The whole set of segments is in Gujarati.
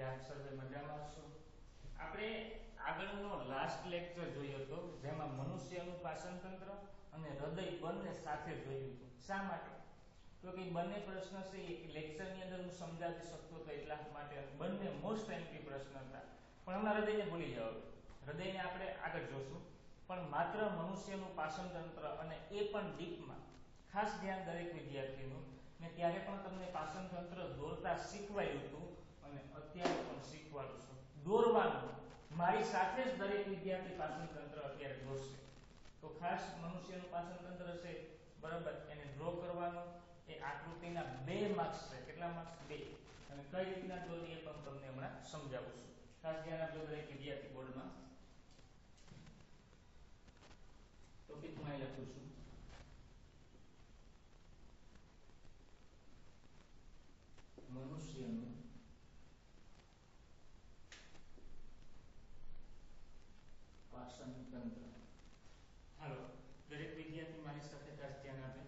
આપ સર્વે મજામાં છો. આપણે આગળનો લાસ્ટ લેક્ચર જોયો હતો જેમાં મનુષ્યનું પાચન તંત્ર અને હૃદય બંને સાથે જોયું હતું. શા માટે? તો કે બંને પ્રશ્ન છે એક લેક્ચરની અંદર હું સમજાવી શકતો તો એટલા માટે બંને મોસ્ટ એમપી પ્રશ્ન હતા. પણ હમણાં હૃદયને ભૂલી જાઓ. હૃદયને આપણે આગળ જોશું. પણ માત્ર મનુષ્યનું પાચન તંત્ર અને એ પણ ડીપમાં ખાસ ધ્યાન દરેક વિદ્યાર્થીનું. ને ત્યારે પણ તમને પાચન તંત્ર દોરતા શીખવાયું હતું અને અત્યારે પણ શીખવાડું છું. દોરવાનું મારી સાથે જ દરેક વિદ્યાર્થી પાચન તંત્ર અત્યારે દોરશે. તો ખાસ મનુષ્યનું પાચન તંત્ર છે બરાબર એને ડ્રો કરવાનું. એ આકૃતિના 2 માર્ક્સ છે. કેટલા માર્ક્સ? 2. અને કઈ રીતના દોરવી એ પણ તમને હમણાં સમજાવું છું. ખાસ ધ્યાન આપજો દરેક વિદ્યાર્થી બોર્ડમાં. ટોપિકમાં લખું છું મનુષ્યનું પાચન તંત્ર. હાલો દરેક વિદ્યાર્થી મારી સાથે ખાસ ધ્યાન આપે.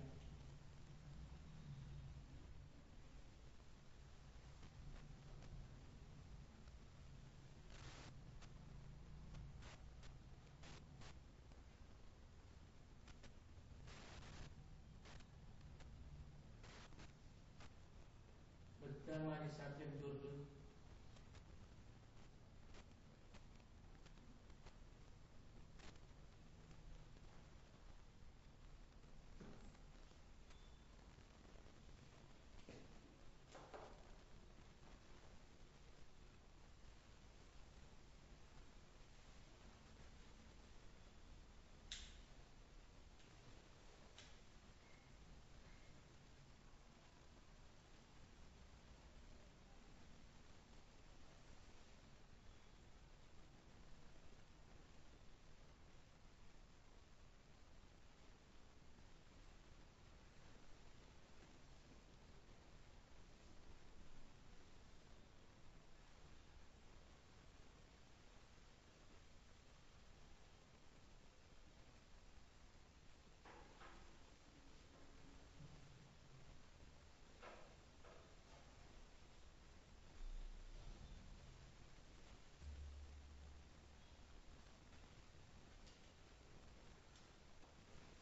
બધા મારી સાથે દોરજો.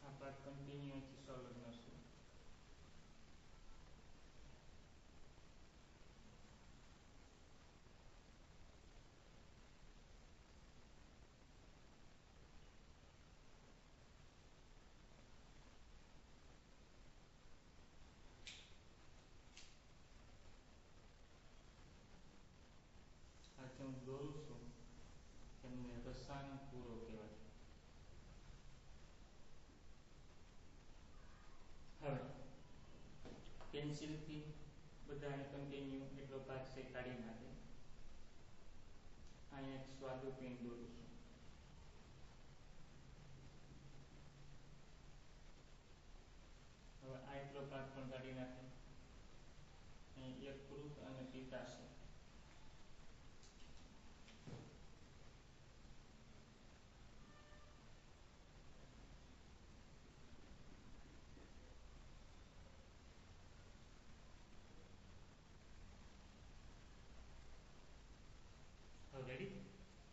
આ પાઠ કન્ટિન્યુ અહીંથી સોલ્વ કરશું. આજે હું દોરું છું તેમને રસાયણ પૂરો કહેવાય. હવે પેન્સિલથી બધાને કન્ટિન્યુ એટલો ભાગ છે કાઢી નાખે. અહીંયા એક સ્વાદુ પેન દોરું છું. હવે આ એટલો ભાગ પણ કાઢી નાખે. અહીં યકૃત અને પિત્તાશય. રેડી?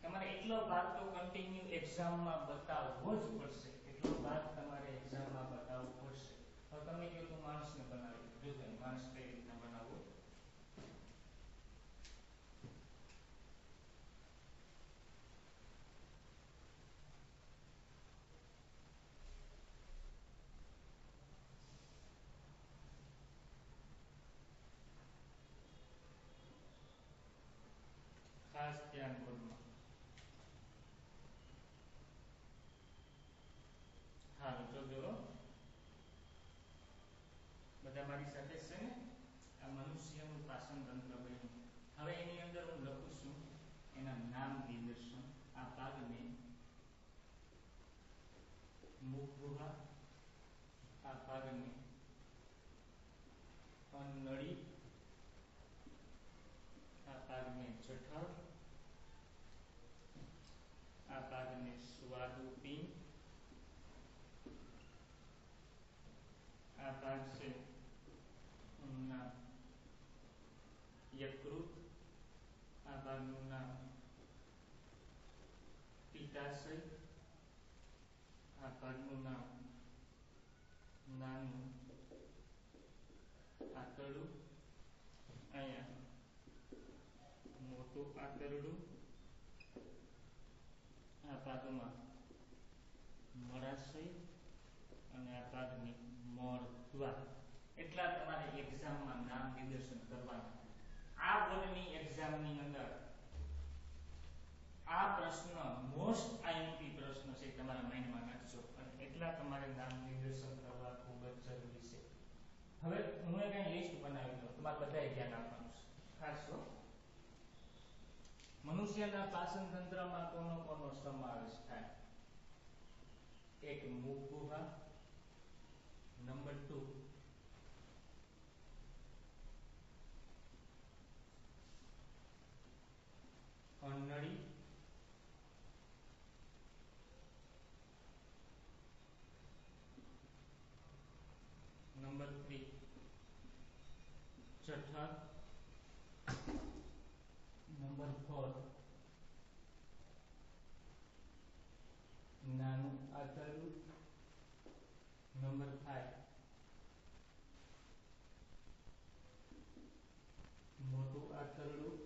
તમારે એટલો ભાગ તો કન્ટિન્યુ એક્ઝામમાં બતાવવો જ પડશે. એટલો ભાગ તમારે એક્ઝામમાં બતાવવો પડશે. હવે તમે કહો તો માણસને બનાવી દો. જો માણસ કઈ રીતના બનાવવો. ખાસ ધ્યાન બોર્ડમાં. હા જોજો બધા મારી સાથે છે ને. આ મનુષ્યનું પાચન તંત્ર બન્યું. હવે એની અંદર હું લખું છું એના નામ નિદર્શન. આ ભાગને મુખગુહા, આ ભાગને અન્નળી, આ ભાગને જઠર, આ ભાગને સ્વાદુપિંડ, આ ભાગ છે યકૃત, આ પિત્તાશય, આ ભાગનું નામ નાનું આંતરડું, અહીંયા મોટું આંતરડું, આ ભાગમાં મળાશય અને આ ભાગની મળદ્વાર. એટલા તમારે એક્ઝામમાં નામ નિર્દેશન કરવાના. આ બોર્ડની એક્ઝામની અંદર આ પ્રશ્ન મોસ્ટ આઈએમપી પ્રશ્ન છે, તમારા માઇન્ડમાં રાખજો અને એટલા તમારે નામ નિર્દેશન કરવા ખૂબ જ જરૂરી છે. હવે હું એક લિસ્ટ બનાવી દઉં, તમારે બધાએ ધ્યાન આપવાનું છે ખાસ. મનુષ્યના પાચન તંત્રમાં કોનો કોનો સમાવેશ થાય? એક મુખ ગુહા, નંબર 2 અન્નળી, નંબર 3 જઠર, નંબર 4 નાનું આંતરડું, નંબર 5 મોટું આંતરડું,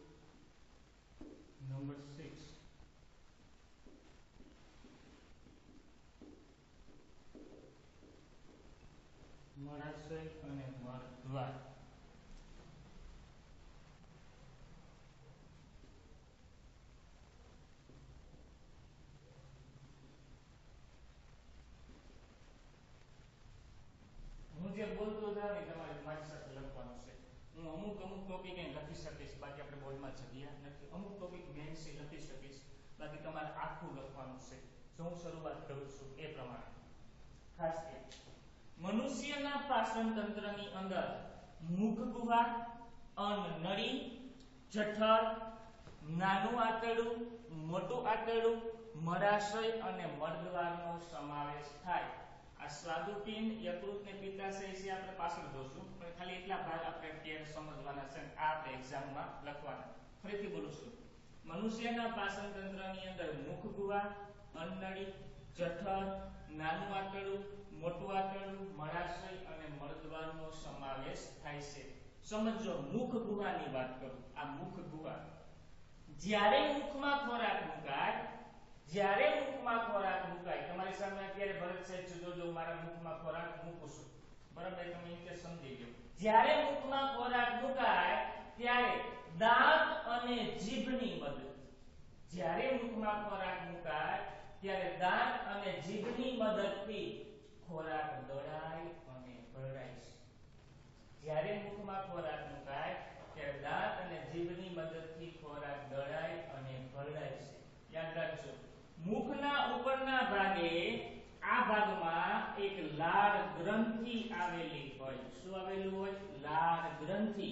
નંબર 6 મળાશય અને મળદ્વાર. હું જે બોલતો જાઉં ને તમારે મારી સાથે લખવાનું છે. હું અમુક ટોપિક લખી શકીશ, બાકી આપણે બોર્ડમાં જગ્યા નથી. અમુક ટોપિક મેઇન છે લખી શકીશ, બાકી તમારે આખું લખવાનું છે. જો હું શરૂઆત કરું છું એ પ્રમાણે ખાસ કે મનુષ્યના પાચન તંત્રની અંદર મુખ ગુહા, અન્નળી, જઠર, નાનું આંતરડું, મોટું આંતરડું, મળાશય અને મળદ્વારનો સમાવેશ થાય. આ સ્વાદુપિંડ, યકૃત ને પિત્તાશય છે આપણે પાછળ જોશું, પણ ખાલી એટલા ભાગ આપણે અત્યારે સમજવાના છે. આ આપણે એક્ઝામમાં લખવાના. ફરીથી બોલું છું. મનુષ્યના પાચન તંત્રની અંદર મુખ ગુહા, અન્નળી, જઠર, નાનું આંતરડું, મોટું આંતરડું, મળાશય અને મળદ્વારનો સમાવેશ થાય છે. સમજો, મુખ ગુહાની વાત કરું. આ મુખ ગુહા, જ્યારે મુખમાં ખોરાક મુકાય, તમારી સામે અત્યારે ભરત સાહેબ જોજો, મારા મુખમાં ખોરાક મૂકું છું, બરાબર? તમે રીતે સમજી લો. જ્યારે મુખમાં ખોરાક મુકાય ત્યારે દાંત અને જીભની મદદથી, જ્યારે મુખમાં ખોરાક મુકાય ત્યારે દાંત અને જીભની મદદથી ખોરાક દળાય અને ભળાય છે. જ્યારે મુખમાં ખોરાક મુકાય ત્યારે દાંત અને જીભની મદદથી ખોરાક દળાય અને ભળાય છે. યાદ રાખજો, મુખના ઉપરના ભાગે આ ભાગમાં એક લાળ ગ્રંથિ આવેલી હોય. શું આવેલું હોય? લાળ ગ્રંથિ.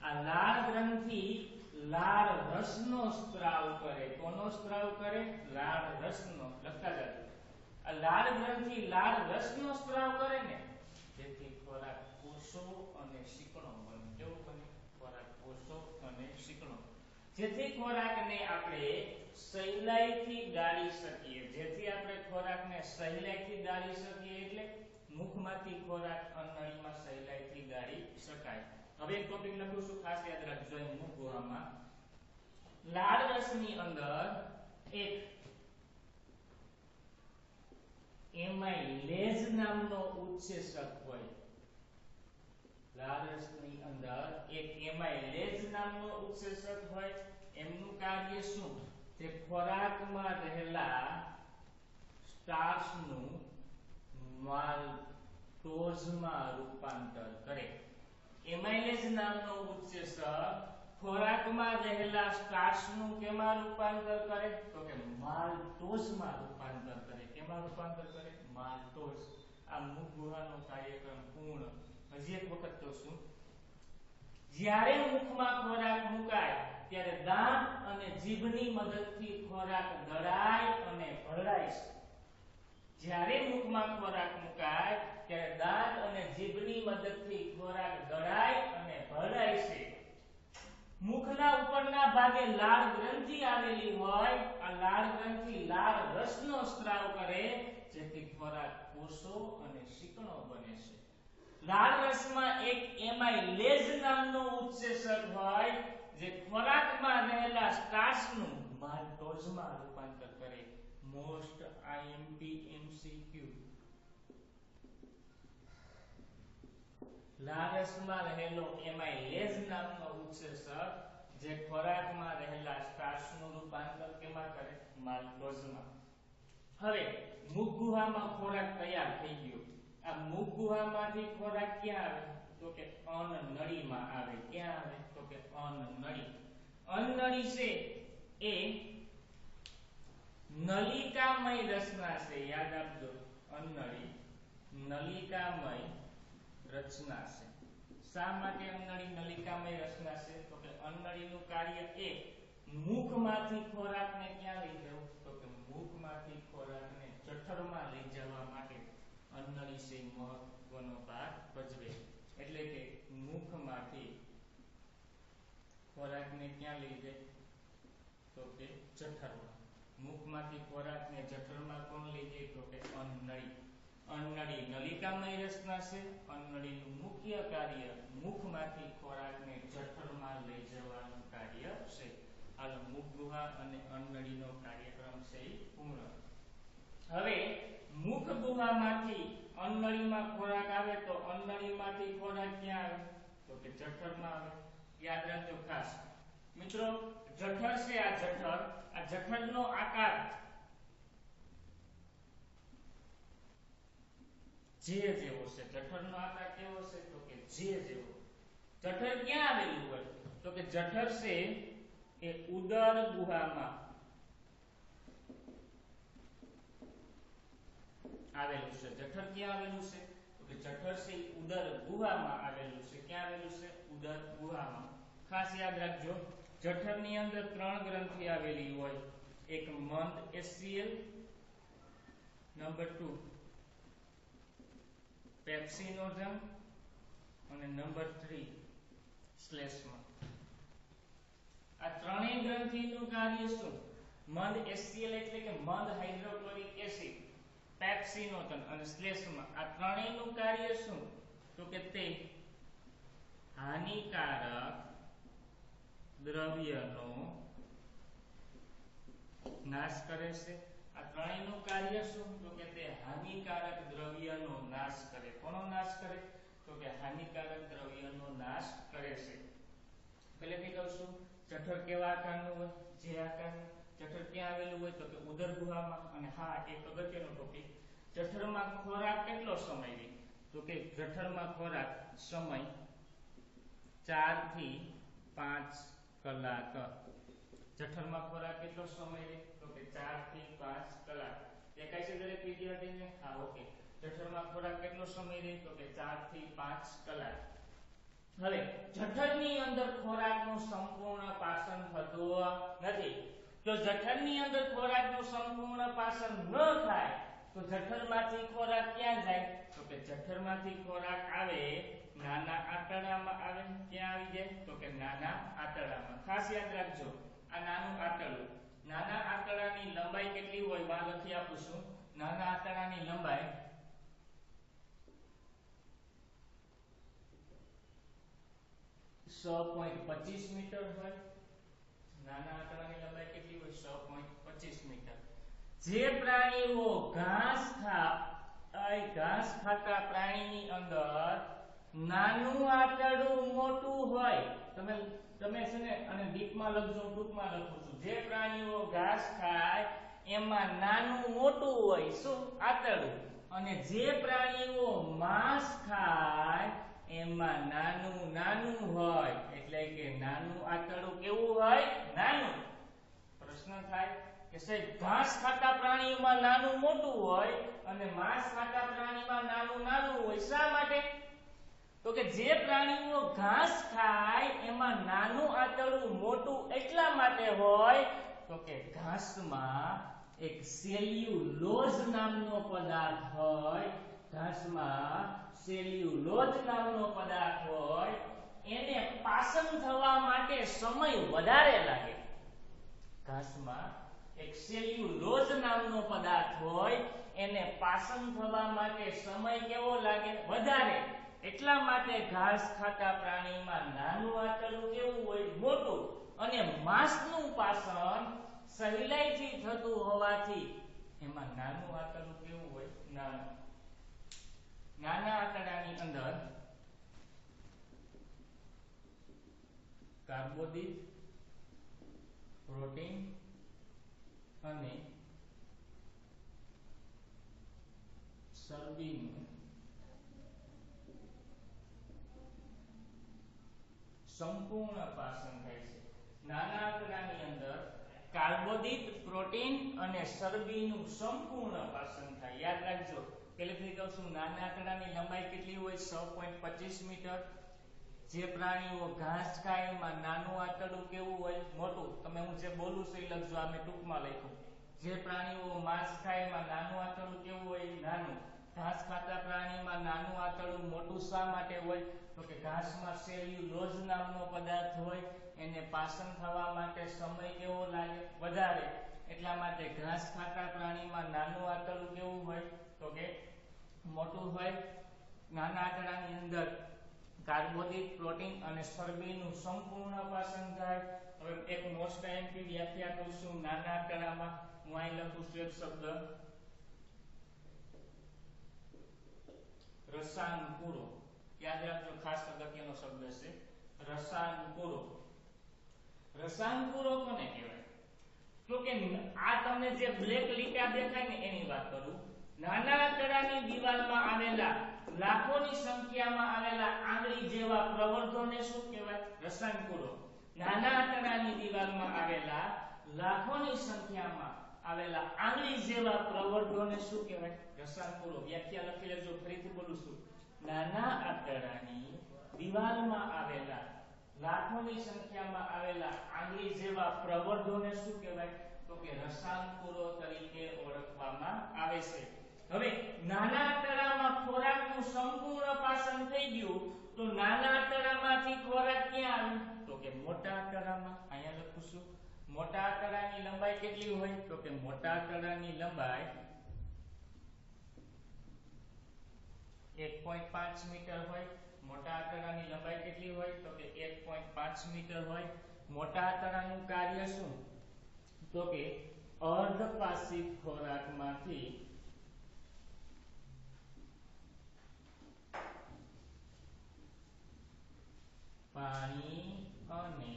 આ લાળ ગ્રંથિ લાળ રસનો સ્ત્રાવ કરે. કોનો સ્ત્રાવ કરે? લાળ રસનો. લખતા જાજો. આ લાળ ગ્રંથિ લાળ રસનો સ્ત્રાવ કરે ને, જેથી ખોરાક પોષો અને શીકણો બને. કેવું બને? ખોરાક પોષો અને શીકણો. જેથી ખોરાકને આપણે સહેલાઈથી ગાળી શકીએ. જેથી આપણે ખોરાકને સહેલાઈથી ગાળી શકીએ એટલે મુખમાંથી ખોરાક અન્નળીમાં સહેલાઈથી ગાળી શકાય. હવે એક ટોપિક લખું છું, ખાસ યાદ રાખજો. મુખ ગુહામાં લાળ રસની અંદર એક એમાઇલેઝ નામનો ઉત્સેચક હોય. લાળ રસની અંદર એક એમાઇલેઝ નામનો ઉત્સેચક હોય. એમનું કાર્ય શું? તે ખોરાકમાં રહેલા સ્ટાર્ચનું માલ્ટોઝમાં રૂપાંતર કરે. એમાઇલેઝ નામનો ઉત્સેચક ખોરાકમાં રહેલા સ્ટાર્ચનું કેમાં રૂપાંતર કરે? તો કે માલ્ટોઝમાં રૂપાંતર કરે. કેમાં રૂપાંતર કરે? માલ્ટોઝ. આ મુખ ગુહાનો કાર્યક્રમ પૂર્ણ. હજી એક વખત કહું છું. જ્યારે મુખમાં ખોરાક મુકાય ત્યારે દાંત અને જીભની મદદથી ખોરાક દળાય અને ભળાય છે. જ્યારે મુખમાં ખોરાક મુકાય ત્યારે દાંત અને જીભની મદદથી ખોરાક દળાય અને ભળાય છે. મુખના ઉપરના ભાગે લાળ ગ્રંથિ આવેલી હોય. આ લાળ ગ્રંથિ લાળ રસનો સ્ત્રાવ કરે જેથી ખોરાક પોષો અને ચીકણો બને છે. લાળ રસમાં એક એમાઇલેઝ નામનો ઉત્સેચક હોય જે ખોરાકમાં રહેલા સ્ટાર્ચનું માલ્ટોઝમાં રૂપાંતર કરે. Most IMP MCQ. લાળ રસમાં રહેલો એમાઇલેઝ નામનો ઉત્સેચક જે ખોરાકમાં રહેલા સ્ટાર્ચનું રૂપાંતર કેમાં કરે? માલ્ટોઝમાં. હવે મુખ ગુહામાં ખોરાક તૈયાર થઈ ગયો. આ મુખ ગુહામાંથી ખોરાક ક્યાં આવે? તો કે અન્નનળીમાં આવે. ક્યાં આવે? તો કે અન્નનળી. અન્નનળી છે એ નલિકામય રચના છે. યાદ આપજો, અન્નનળી નલિકામય રચના છે. શા માટે અન્નનળી નલિકામય રચના છે? તો કે અન્નનળીનું કાર્ય એ મુખમાંથી ખોરાકને ક્યાં લઈ જવું? તો કે મુખમાંથી ખોરાકને જઠરમાં લઈ જવા માટે અન્નનળી છે મહત્વનો ભાગ ભજવે. એટલે કે મુખમાંથી ખોરાકને ક્યાં લઈ જાય? તો કે જઠરમાં. મુખમાંથી ખોરાકને જઠરમાં કોણ લઈ જાય? તો કે અન્નનળી. અન્નનળી નલિકામય રચના છે. અન્નનળીનું મુખ્ય કાર્ય મુખમાંથી ખોરાકને જઠરમાં લઈ જવાનું કાર્ય છે. હાલ મુખ ગુહા અને અન્નનળીનો કાર્યક્રમ છે એ પૂર્ણ. હવે મુખ ગુહામાંથી અન્નનળીમાં ખોરાક આવે તો અન્નનળીમાંથી ખોરાક ક્યાં આવે? તો કે જઠરમાં આવે. યાદ રાખજો ખાસ મિત્રો, જઠર છે આ જઠરનો આકાર જે જેવો છે. જઠરનો આકાર કેવો છે? તો કે જે જેવો. જઠર ક્યાં આવેલું હોય? તો કે જઠર છે એ ઉદર ગુહામાં આવેલું છે. જઠર ક્યાં આવેલું છે? તો કે જઠર છે ઉદર ગુહામાં આવેલું છે. ક્યાં આવેલું છે? ઉદર ગુહામાં. ખાસ યાદ રાખજો, જઠરની અંદર 3 ગ્રંથિ આવેલી હોય. એક મંદ HCl, નંબર 2 પેપ્સિનોજન અને નંબર 3 શ્લેષ્મા. આ ત્રણેય ગ્રંથિનું કાર્ય શું? મંદ HCl એટલે કે મંદ હાઇડ્રોક્લોરિક એસિડ, પેપ્સિનોજન અને શ્લેષ્મા. આ ત્રણેયનું કાર્ય શું? તો કે તે હાનિકારક દ્રવ્યનો નાશ કરે છે. આ ત્રણેયનું કાર્ય શું? તો કે તે હાનિકારક દ્રવ્યનો નાશ કરે. કોનો નાશ કરે? તો કે હાનિકારક દ્રવ્યનો નાશ કરે છે. પહેલેથી કહું છું, જઠર કેવા આકારનું હોય? જે આકારનું. જઠર ક્યાં આવેલું હોય? તો કે ઉદર ગુહામાં. અને હા, એક અગત્યનો ટોપિક, જઠરમાં ખોરાક કેટલો સમય રહે? તો કે જઠરમાં ખોરાક સમય 4 થી 5 કલાક. જઠરમાં ખોરાક કેટલો સમય રહે? તો કે 4 થી 5 કલાક. દેખાય છે દરેક વિદ્યાર્થીને? હા, ઓકે. જઠરમાં ખોરાક કેટલો સમય રહે? તો કે 4 થી 5 કલાક. હવે જઠરની અંદર ખોરાકનું સંપૂર્ણ પાચન થતું નથી. જો જઠરની અંદર ખોરાકનું સંપૂર્ણ પાચન ન થાય તો જઠરમાંથી ખોરાક ક્યાં જાય? તો કે જઠરમાંથી ખોરાક આવે નાના આંતરડામાં આવે. ક્યાં આવી જાય? તો કે નાના આંતરડામાં. ખાસ યાદ રાખજો, આ નાનું આંતરડું. નાના આંતરડાની લંબાઈ કેટલી હોય? માં લખી આપું છું. નાના આંતરડાની લંબાઈ 6.25 મીટર હોય. નાના આંતરડાની લંબાઈ કેટલી હોય? 6.25 મીટર. જે પ્રાણીઓ ઘાસ ખાતા પ્રાણીની અંદર નાનું આંતરડું મોટું હોય, તમે છે ને અને દીપમાં લખજો, ટૂંકમાં લખું છું. જે પ્રાણીઓ ઘાસ ખાય એમાં નાનું મોટું હોય શું? આંતરડું. અને જે પ્રાણીઓ માંસ ખાય એમાં નાનું હોય. એટલે કે નાનું આંતરડું કેવું હોય? નાનું. પ્રશ્ન થાય કે સાહેબ, ઘાસ ખાતા પ્રાણીઓમાં નાનું મોટું હોય અને માંસ ખાતા પ્રાણીમાં નાનું હોય. શા માટે? તો કે જે પ્રાણીઓ ઘાસ ખાય એમાં નાનું આંતરડું મોટું એટલા માટે હોય તો કે ઘાસમાં એક સેલ્યુલોઝ નામનો પદાર્થ હોય. ઘાસમાં સેલ્યુલોઝ નામનો પદાર્થ હોય. એને પાચન થવા માટે સમય વધારે લાગે. ઘાસમાં એક સેલ્યુલોઝ નામનો પદાર્થ હોય એને પાચન થવા માટે સમય કેવો લાગે? વધારે. એટલા માટે ઘાસ ખાતા પ્રાણીમાં નાનું આંતરડું કેવું હોય? મોટું. અને માંસનું પાચન સહેલાઈથી થતું હોવાથી એમાં નાનું આંતરડું કેવું હોય? નાનું. નાના આંતરડાની અંદર કાર્બોદિત, પ્રોટીન અને ચરબીનું સંપૂર્ણ પાચન થાય છે. નાના આંતરડાની અંદર કાર્બોદિત, પ્રોટીન અને ચરબીનું સંપૂર્ણ પાચન થાય. યાદ રાખજો, પહેલેથી કહું છું, નાના આંતરડાની લંબાઈ કેટલી હોય? 6.25 મીટર. જે પ્રાણીઓ ઘાસ ખાય એમાં નાનું આંતરડું કેવું હોય? મોટું. તમે હું જે બોલું છું એ લખજો, આ મેં ટૂંકમાં લખ્યું. જે પ્રાણીઓ માંસ ખાય એમાં નાનું આંતરડું કેવું હોય? નાનું. ઘાસ ખાતા પ્રાણીમાં નાનું આંતરડું મોટું શા માટે હોય? તો કે ઘાસમાં સેલ્યુલોઝ નામનો પદાર્થ હોય, એને પાચન થવા માટે સમય કેવો લાગે? વધારે. એટલા માટે ઘાસ ખાતા પ્રાણીમાં નાનું આંતરડું કેવું હોય? તો કે મોટું હોય. નાના આંતરડાની અંદર કાર્બોદિત, પ્રોટીન અને ચરબીનું સંપૂર્ણ પાચન થાય. હવે એક મોસ્ટ આઈએમપી વ્યાખ્યા કરું છું નાના આંતરડામાં. હું અહીં લખું છું એક શબ્દ રસાનુકૂળો. યાદ રાખજો, ખાસ અગત્યનો શબ્દ છે રસાનુકૂળો. રસાનુકૂળો કોને કહેવાય? તો કે આ તમને જે બ્લેક લીટા દેખાય ને એની વાત કરું. નાના આંતરડાની દિવાલમાં આવેલા લાખોની સંખ્યામાં આવેલા આંગળી જેવા પ્રવર્ધોને શું કહેવાય? રસાનુકૂળો. નાના આંતરડાની દિવાલમાં આવેલા લાખોની સંખ્યામાં આવેલા આંગળી જેવા પ્રવર્ધોને શું કહેવાય? રસાનુકૂળો. વ્યાખ્યા લખી લેજો, ફરીથી બોલું છું. નાના આંતરડાની દિવાલમાં આવેલા લાખોની સંખ્યામાં આવેલા આંગળી જેવા પ્રવર્ધોને શું કહેવાય? તો કે રસાનુકૂળો તરીકે ઓળખવામાં આવે છે. હવે નાના આંતરડામાં ખોરાકનું સંપૂર્ણ પાચન થઈ ગયું તો નાના આંતરડામાંથી ખોરાક ક્યાં આવ્યો? તો કે મોટા આંતરડામાં. અહીંયા લખું છું. મોટા આંતરડાની લંબાઈ કેટલી હોય? તો કે મોટા આંતરડાની લંબાઈ 1.5 મીટર હોય. મોટા આંતરડાની લંબાઈ કેટલી હોય? તો કે 1.5 મીટર હોય. મોટા આંતરડાનું કાર્ય શું? તો કે અર્ધપાચિત ખોરાકમાંથી પાણી અને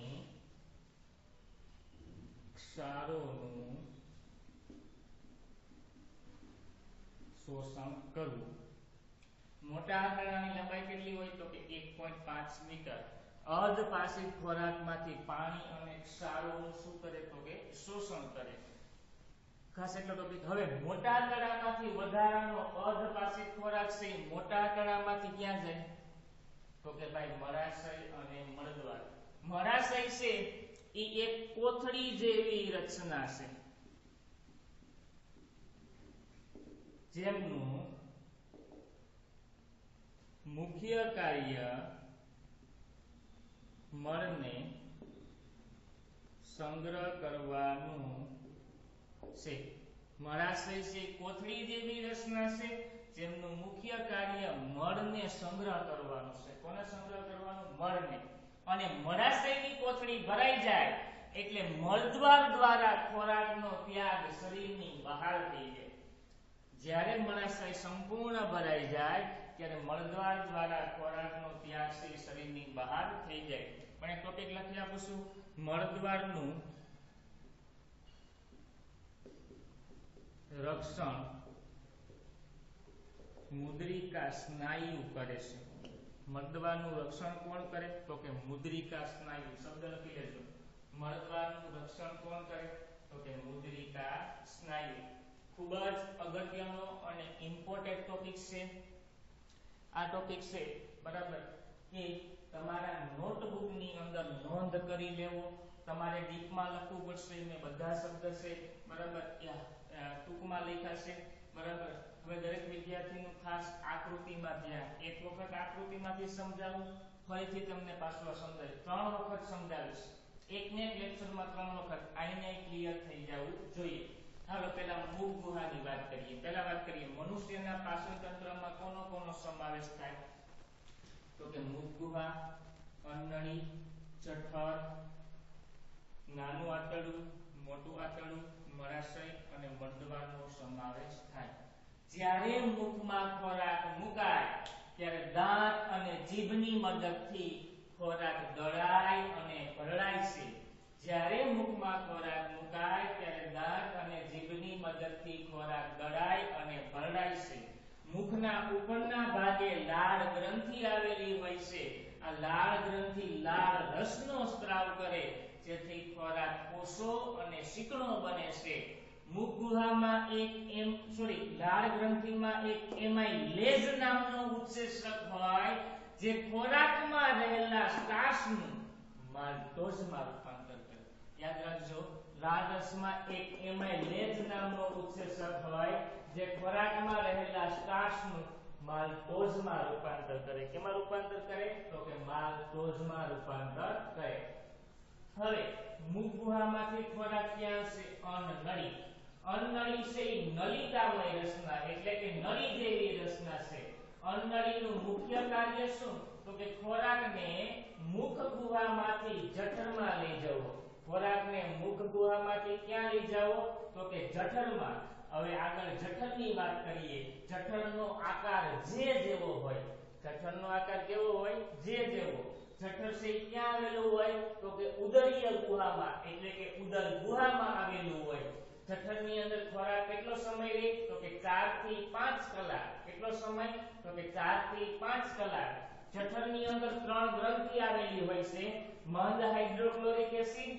ક્ષારોનું શોષણ કરવું. મોટા આંતરડાની લંબાઈ કેટલી હોય? તો કે 1.5 મીટર. અર્ધપાચિત ખોરાકમાંથી પાણી અને ક્ષારોનું શું કરે? તો કે શોષણ કરે. ખાસ એટલો ટોપિક. હવે મોટા આંતરડામાંથી વધારાનો અર્ધપાચિત ખોરાક છે મોટા આંતરડામાંથી ક્યાં જાય? તો કે ભાઈ મળાશય અને મળદ્વાર. મળાશય છે એ એક કોથળી જેવી રચના છે જેમનું મુખ્ય કાર્ય મળને સંગ્રહ કરવાનું છે. મળાશય છે કોથળી જેવી રચના છે જેમનું મુખ્ય કાર્ય મળને સંગ્રહ કરવાનું છે. કોને સંગ્રહ કરવાનું? મળને. અને મળાશયની કોથળી ભરાઈ જાય એટલે મળદ્વાર દ્વારા ખોરાકનો ત્યાગ શરીરની બહાર થઈ જાય. જ્યારે મળાશય સંપૂર્ણ ભરાઈ જાય ત્યારે મળદ્વાર દ્વારા ખોરાકનો ત્યાગ શરીરની બહાર થઈ જાય. પણ એક ટોપિક લખી આપું છું. મળદ્વારનું રક્ષણ મુદ્રિકા સ્નાયુ કરે છે. મળદ્વારનું રક્ષણ કોણ કરે? તો કે મુદ્રિકા સ્નાયુ. શબ્દ લખી લેજો. મળદ્વારનું રક્ષણ કોણ કરે? તો કે મુદ્રિકા સ્નાયુ. ખૂબ જ અગત્યનો અને ઇમ્પોર્ટન્ટ ટોપિક છે આ ટોપિક છે, બરાબર, કે તમારા નોટબુકની અંદર નોંધ કરી લેવો. તમારે ડીપમાં લખવું પડશે. મેં બધા શબ્દ છે, બરાબર, ટૂંકમાં લખ્યા છે, બરાબર. હવે દરેક વિદ્યાર્થીનું ખાસ આકૃતિમાં ધ્યાન. એક વખત આકૃતિમાંથી સમજાવું, ફરીથી તમને પાછું સમજાવીશ. 3 વખત સમજાવીશ. એકને એક લેક્ચરમાં 3 વખત આઈને ક્લિયર થઈ જવું જોઈએ. હાલો પેલા મુખ ગુહાની વાત કરીએ. પહેલા વાત કરીએ મનુષ્યના પાચન તંત્રમાં કોનો કોનો સમાવેશ થાય? તો કે મુખ ગુહા, અન્નળી, જઠર, નાનું આંતરડું, મોટું આંતરડું, મળાશય અને મર્દવારનો સમાવેશ થાય. જ્યારે મુખમાં ખોરાક મુકાય ત્યારે દાંત અને જીભની મદદથી ખોરાક ગળાય અને ભરડાય છે. જ્યારે મુખમાં ખોરાક મુકાય ત્યારે દાંત અને જીભની મદદથી ખોરાક ગળાય અને ભરડાય છે. મુખના ઉપરના ભાગે લાળ ગ્રંથિ આવેલી હોય છે. આ લાળ ગ્રંથિ લાળ રસનો સ્ત્રાવ કરે જેથી ખોરાક પોષો અને ચીકણો બને છે. મુખ ગુહામાં લાળ ગ્રંથિમાં એક એમાઇલેઝ નામનો ઉત્સેચક હોય જે ખોરાકમાં રહેલા સ્ટાર્ચનું માલ્ટોઝમાં રૂપાંતર કરે. યાદ રાખજો, લાળ રસમાં એક એમાઇલેઝ નામનો ઉત્સેચક હોય જે ખોરાકમાં રહેલા સ્ટાર્ચનું માલ્ટોઝમાં રૂપાંતર કરે. કેમાં રૂપાંતર કરે? તો કે માલ્ટોઝમાં રૂપાંતર કરે. હવે મુખ ગુહામાંથી ખોરાક ક્યાં છે? અન્નનળી. અન્નનળી છે એ નલિકામય રચના એટલે કે નળી જેવી રચના છે. અન્નનળીનું મુખ્ય કાર્ય શું? તો કે ખોરાકને મુખ ગુહામાંથી જઠરમાં લઈ જવો. ખોરાકને મુખ ગુહામાંથી ક્યાં લઈ જાવો? તો કે જઠરમાં. હવે આગળ જઠરની વાત કરીએ. જઠરનો આકાર જે જેવો હોય. જઠરનો આકાર કેવો હોય? જે જેવો. જઠર છે ક્યાં આવેલું હોય? તો કે ઉદરીય ગુહામાં એટલે કે ઉદર ગુહામાં આવેલું હોય. જઠરની અંદર ખોરાક કેટલો સમય રહે? તો કે 4 થી 5 કલાક. કેટલો સમય? તો કે 4 થી 5 કલાક. જઠરની અંદર 3 ગ્રંથિ આવેલી હોય છે. મંદ હાઇડ્રોક્લોરિક એસિડ,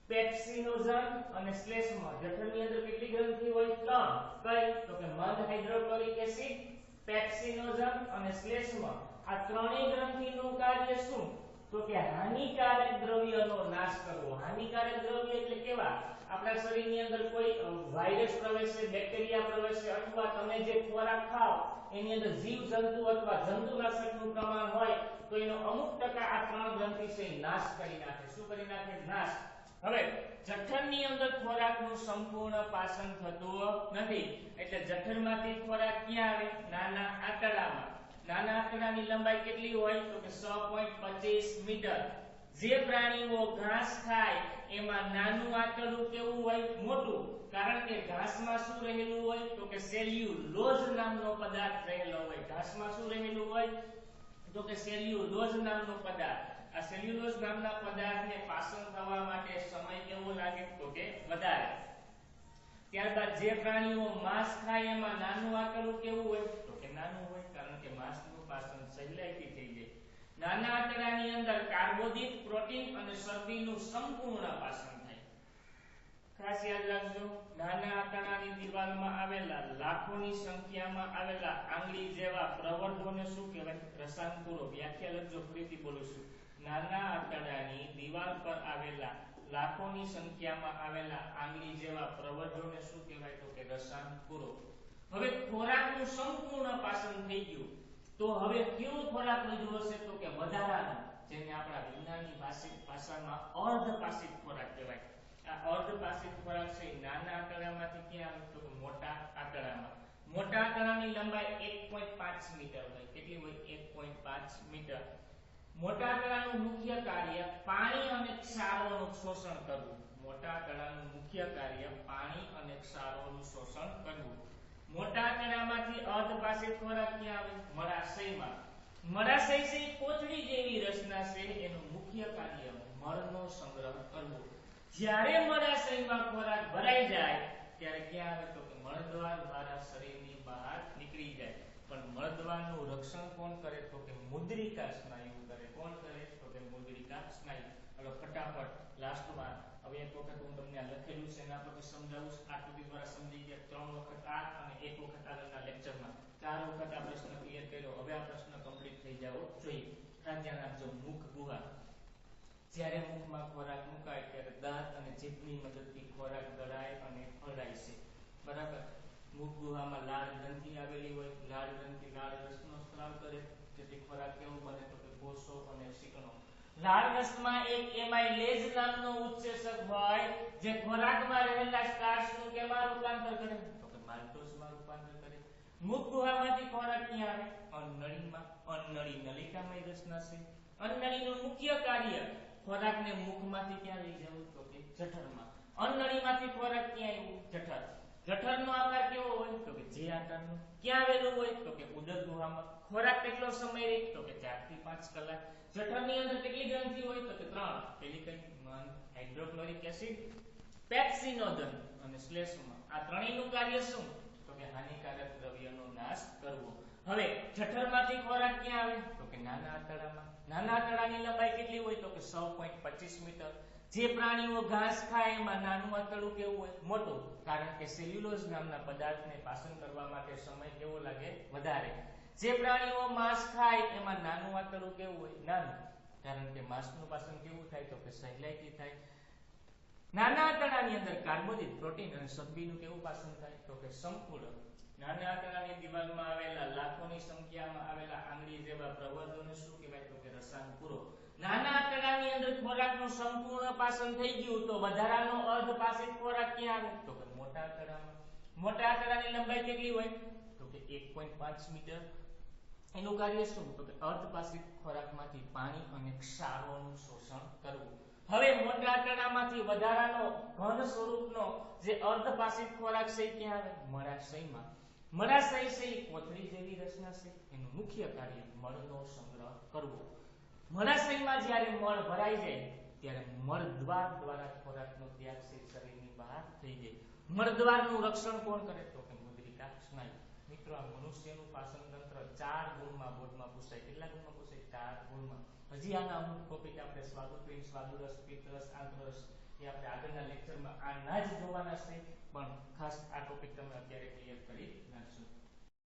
પેપ્સિનોજન અને શ્લેષ્મ. જઠરની અંદર કેટલી ગ્રંથિ હોય? 3. કઈ? તો કે મંદ હાઇડ્રોક્લોરિક એસિડ, પેપ્સિનોજન અને શ્લેષ્મ. આ ત્રણેય ગ્રંથિનું કાર્ય શું? તો કે હાનિકારક દ્રવ્યનો નાશ કરવો. હાનિકારક દ્રવ્ય એટલે કેવા? આપણા શરીરની અંદર કોઈ વાયરસ પ્રવેશે, બેક્ટેરિયા પ્રવેશે અથવા તમે જે ખોરાક ખાઓ એની અંદર જીવજંતુ અથવા જંતુનાશકનું પ્રમાણ હોય તો એનો અમુક ટકા આ 3 ગ્રંથિ છે નાશ કરી નાખે. શું કરી નાખે? નાશ. હવે જઠરની અંદર ખોરાકનું સંપૂર્ણ પાચન થતું નથી એટલે જઠરમાંથી ખોરાક ક્યાં આવે? નાના આંતરડામાં. નાના આંતરડાની લંબાઈ કેટલી હોય? તો કે 6.25 મીટર. જે પ્રાણીઓ ઘાસ ખાય એમાં નાનું આંતરડું કેવું હોય? મોટું. કારણ કે ઘાસમાં શું રહેલું હોય? તો કે સેલ્યુલોઝ નામનો પદાર્થ રહેલો હોય. ઘાસમાં શું રહેલું હોય? તો કે સેલ્યુલોઝ નામનો પદાર્થ. આ સેલ્યુલોઝ નામના પદાર્થને પાચન થવા માટે સમય કેવો લાગે? તો કે વધારે. ત્યારબાદ જે પ્રાણીઓ માંસ ખાય એમાં નાનું આંતરડું કેવું હોય? તો કે નાનું હોય કારણ કે માંસનું પાચન સહેલાઈથી થઈ જાય. નાના આંતરડાની અંદર કાર્બોદિત, પ્રોટીન અને ચરબીનું સંપૂર્ણ પાચન થાય. ખાસ યાદ રાખજો, નાના આંતરડાની દિવાલમાં આવેલા લાખોની સંખ્યામાં આવેલા આંગળી જેવા પ્રવર્ધોને શું કહેવાય? રસાંકુરો. વ્યાખ્યા લખજો, ફરીથી બોલું છું. નાના આંતરડાની દિવાલ પર આવેલા લાખોની સંખ્યામાં આવેલા આંગળી જેવા પ્રવર્ધોને શું કહેવાય? તો કે રસાંકુરો. હવે ખોરાકનું સંપૂર્ણ પાચન થઈ ગયું તો હવે કેવો ખોરાક વધ્યો હશે? તો કે વધારાનો, જેને આપણા વિજ્ઞાનની ભાષામાં અર્ધપાચિત ખોરાક કહેવાય. આ અર્ધપાચિત ખોરાક છે નાના આંતરડામાંથી ક્યાં આવે? તો કે મોટા આંતરડામાં. મોટા આંતરડાની લંબાઈ 1.5 મીટર હોય. કેટલી હોય? 1.5 મીટર. મોટા આંતરડાનું મુખ્ય કાર્ય પાણી અને ક્ષારોનું શોષણ કરવું. મોટા આંતરડાનું મુખ્ય કાર્ય પાણી અને ક્ષારોનું શોષણ કરવું. મોટા આંતરડામાંથી અર્ધપાચિત ખોરાક ક્યાં આવે? મળાશયમાં. મળાશય છે કોથળી જેવી રચના છે. એનું મુખ્ય કાર્ય મળનો સંગ્રહ કરવો. જ્યારે મળાશયમાં ખોરાક ભરાઈ જાય ત્યારે ક્યાં આવે? તો કે મળદ્વાર દ્વારા શરીરની બહાર નીકળી જાય. પણ મળદ્વારનું રક્ષણ કોણ કરે? તો કે મુદ્રિકા સ્નાયુ કરે. કોણ કરે? તો કે મુદ્રિકા સ્નાયુ. હવે ફટાફટ લાસ્ટમાં હવે એક વખત હું તમને આ લખેલું છે એના પરથી સમજાવું. આકૃતિ દ્વારા સમજી ગયા. 3 વખત આ અને 1 વખત આગળના લેક્ચરમાં 4 વખત આ પ્રશ્ન ક્લિયર કર્યો. હવે આ પ્રશ્ન કમ્પ્લીટ થઈ જવો જોઈએ. ખાસ ધ્યાન રાખજો, મુખ ગુહા. જ્યારે મુખમાં ખોરાક મુકાય ત્યારે દાંત અને જીભની મદદથી ખોરાક ગળાય અને ભરાય છે. બરાબર. મુખ ગુહામાં લાળ ગ્રંથિ આવેલી હોય. લાળ ગ્રંથિ લાળ રસનો સ્ત્રાવ કરે જેથી ખોરાક કેવો બને? તો કે પોષો અને ચીકણો. લાળ રસમાં એક એમાઇલેઝ નામનો ઉત્સેચક હોય જે ખોરાકમાં રહેલા સ્ટાર્ચનું કેમાં રૂપાંતર કરે તો કે માલ્ટોઝમાં રૂપાંતર કરે. મુખ ગુહામાંથી ખોરાક ક્યાં આવે? અન્નળીમાં. અન્નળી નલિકામય રચના છે. અન્નળીનું મુખ્ય કાર્ય ખોરાકને મુખમાંથી ક્યાં લઈ જવું તો કે જઠરમાં. અન્નળીમાંથી ખોરાક ક્યાં આવ્યો? જઠર. જઠરનો આકાર કેવો હોય તો કે જે આકારનો. ક્યાં આવેલું હોય તો કે ઉદર ગુહામાં. ખોરાક કેટલો સમય રહે તો કે 4 થી 5 કલાક. જઠરની અંદર કેટલી ગ્રંથિ હોય તો કે 3. પેલી કઈ? મન, હાઇડ્રોક્લોરિક એસિડ, પેપ્સિનોજન અને શ્લેષ્મા. આ ત્રણેયનું કાર્ય શું તો કે હાનિકારક દ્રવ્યનો નાશ કરવો. હવે જઠરમાંથી ખોરાક ક્યાં આવે તો કે નાના આંતરડામાં. નાના આંતરડાની લંબાઈ કેટલી હોય તો કે 6.25 મીટર. જે પ્રાણીઓ ઘાસ ખાય એમાં નાનું આંતરડું કેવું હોય? મોટું. કારણ કે સેલ્યુલોઝ નામના પદાર્થને પાચન કરવા માટે સમય કેવો લાગે? વધારે. જે પ્રાણીઓ માંસ ખાય એમાં નાનું આંતરડું કેવું હોય? નાનું. કારણ કે માંસનું પાચન કેવું થાય તો કે સહેલાઈથી થાય. નાના આંતરડાની અંદર કાર્બોદિત, પ્રોટીન અને ચરબીનું કેવું પાચન થાય તો કે સંપૂર્ણ. નાના આંતરડાની દિવાલમાં આવેલા લાખોની સંખ્યામાં આવેલા આંગળી જેવા પ્રવર્ધોને શું કહેવાય તો કે રસાયણપૂરો. નાના આંતરડાની અંદર ખોરાકનું સંપૂર્ણ પાચન થઈ ગયું તો વધારાનો અર્ધપાચિત ખોરાક ક્યાં આવે તો કે મોટા આંતરડામાં. મોટા આંતરડાની લંબાઈ કેટલી હોય તો કે 1.5 મીટર. એનું કાર્ય શું તો કે અર્ધપાચિત ખોરાકમાંથી પાણી અને ક્ષારોનું શોષણ કરવું. હવે મોટા આંતરડામાંથી વધારાનો ઘન સ્વરૂપનો જે અર્ધપાચિત ખોરાક છે ક્યાં આવે? મળાશયમાં. મળાશય છે કોથળી જેવી રચના છે. એનું મુખ્ય કાર્ય મળનો સંગ્રહ કરવો. મળાશયમાં જ્યારે મળ ભરાઈ જાય ત્યારે મળદ્વાર દ્વારા ખોરાકનો ત્યાગ છે શરીરની બહાર થઈ જાય. મળદ્વારનું રક્ષણ કોણ કરે તો કે મુદ્રિકા સ્નાયુ. મિત્રો આ મનુષ્યનું પાચન તંત્ર 4 ગુણમાં બોર્ડમાં પૂછાય. કેટલા ગુણમાં પૂછાય? 4 ગુણમાં. હજી આના અમુક ટોપિક આપણે સ્વાદુપિંડ, સ્વાદુરસ, પિત્તરસ, આંતરરસ એ આપણે આગળના લેક્ચરમાં આના જ જોવાના છે, પણ ખાસ આ ટોપિક તમે અત્યારે ક્લિયર